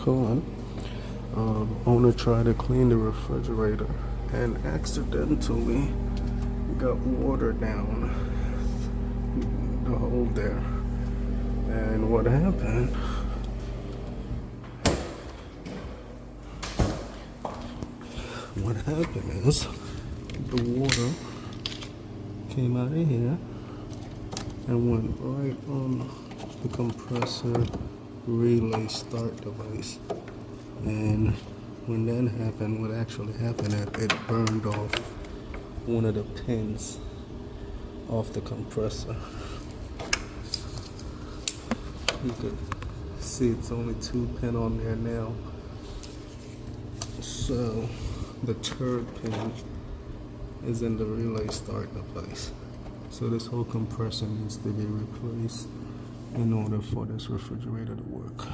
Cohen. Owner tried to clean the refrigerator and accidentally got water down the hole there. And what happened? What happened is the water came out of here and went right on the compressor relay start device. And when that happened, what actually happened is it burned off one of the pins off the compressor. You could see it's only 2 pin on there now. So the third pin is in the relay start device. So this whole compressor needs to be replaced in order for this refrigerator to work.